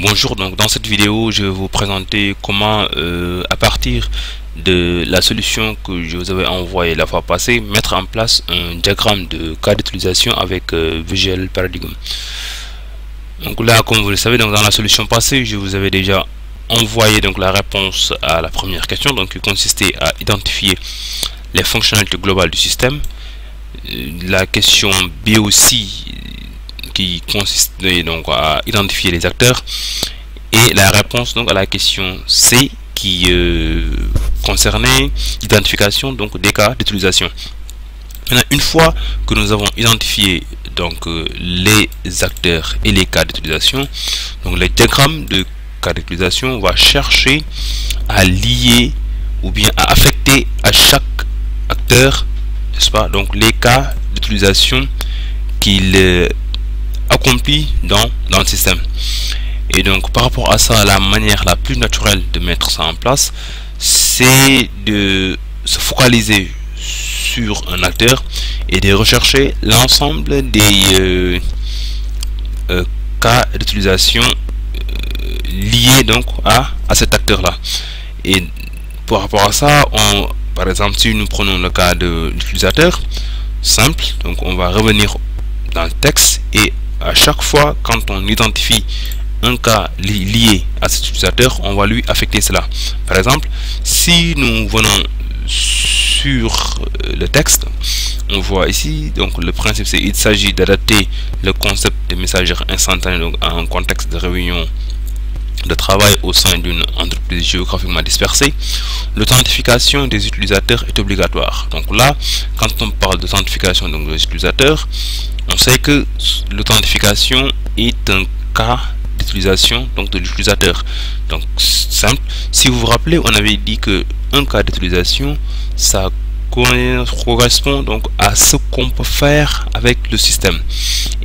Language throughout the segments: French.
Bonjour, donc dans cette vidéo je vais vous présenter comment à partir de la solution que je vous avais envoyée la fois passée, mettre en place un diagramme de cas d'utilisation avec Visual Paradigm. Donc là, comme vous le savez, donc dans la solution passée je vous avais déjà envoyé donc la réponse à la première question, donc qui consistait à identifier les fonctionnalités globales du système. La question B aussi, qui consistait donc à identifier les acteurs, et la réponse donc à la question C qui concernait l'identification donc des cas d'utilisation. Maintenant, une fois que nous avons identifié donc les acteurs et les cas d'utilisation, donc le diagramme de cas d'utilisation va chercher à lier ou bien à affecter à chaque acteur, n'est-ce pas, donc les cas d'utilisation qu'il accompli dans le système. Et donc par rapport à ça, la manière la plus naturelle de mettre ça en place, c'est de se focaliser sur un acteur et de rechercher l'ensemble des cas d'utilisation liés donc à cet acteur là. Et par rapport à ça, par exemple, si nous prenons le cas de l'utilisateur simple, donc on va revenir dans le texte, et à chaque fois quand on identifie un cas lié à cet utilisateur, on va lui affecter cela. Par exemple, si nous venons sur le texte, on voit ici donc le principe, c'est il s'agit d'adapter le concept de messagerie instantanée donc à un contexte de réunion de travail au sein d'une entreprise géographiquement dispersée. L'authentification des utilisateurs est obligatoire. Donc là, quand on parle d'authentification donc des utilisateurs, on sait que l'authentification est un cas d'utilisation donc de l'utilisateur. Donc simple, si vous vous rappelez, on avait dit que un cas d'utilisation, ça correspond donc à ce qu'on peut faire avec le système.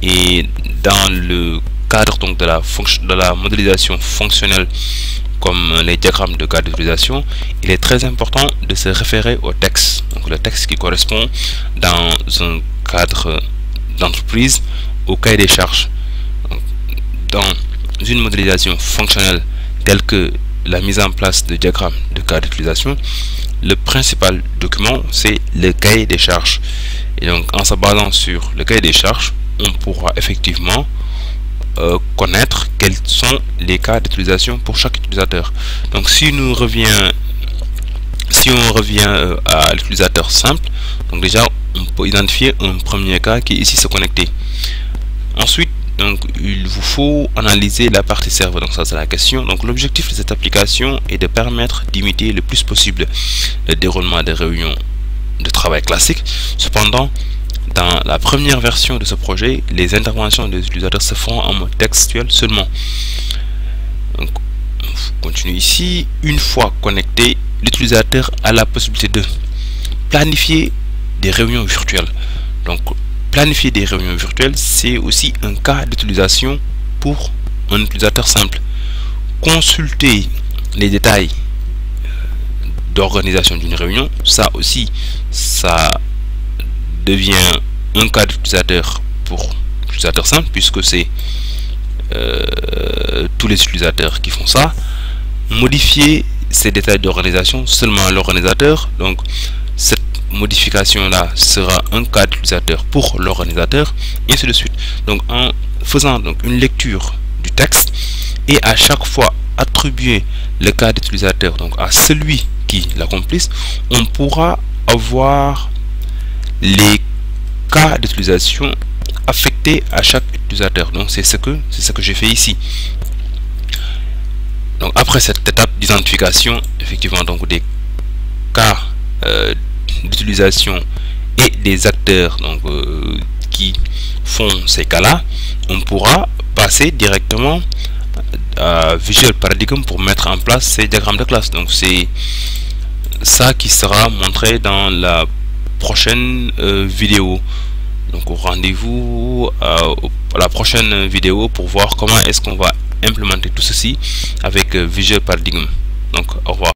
Et dans le cadre donc de la modélisation fonctionnelle comme les diagrammes de cas d'utilisation, il est très important de se référer au texte, donc le texte qui correspond dans un cadre d'entreprise au cahier des charges. Dans une modélisation fonctionnelle telle que la mise en place de diagrammes de cas d'utilisation, le principal document c'est le cahier des charges. Et donc en se basant sur le cahier des charges, on pourra effectivement connaître quels sont les cas d'utilisation pour chaque utilisateur. Donc si on revient à l'utilisateur simple, donc déjà on peut identifier un premier cas qui est ici se connecter. Ensuite, donc il vous faut analyser la partie serveur. Donc ça c'est la question. Donc l'objectif de cette application est de permettre d'imiter le plus possible le déroulement des réunions de travail classiques. Cependant, dans la première version de ce projet, les interventions des utilisateurs se font en mode textuel seulement. Donc, on continue ici. Une fois connecté, l'utilisateur a la possibilité de planifier des réunions virtuelles. Donc, planifier des réunions virtuelles, c'est aussi un cas d'utilisation pour un utilisateur simple. Consulter les détails d'organisation d'une réunion, ça aussi, ça devient un cas d'utilisateur pour l'utilisateur simple, puisque c'est tous les utilisateurs qui font ça. Modifier ces détails d'organisation seulement à l'organisateur, donc cette modification là sera un cas d'utilisateur pour l'organisateur, et ainsi de suite. Donc en faisant donc une lecture du texte et à chaque fois attribuer le cas d'utilisateur donc à celui qui l'accomplisse, on pourra avoir les cas d'utilisation affectés à chaque utilisateur. Donc c'est ce que j'ai fait ici. Donc après cette étape d'identification effectivement donc des cas d'utilisation et des acteurs donc qui font ces cas là, on pourra passer directement à Visual Paradigm pour mettre en place ces diagrammes de classe. Donc c'est ça qui sera montré dans la prochaine vidéo. Donc rendez-vous à la prochaine vidéo pour voir comment est-ce qu'on va implémenter tout ceci avec Visual Paradigm. Donc au revoir.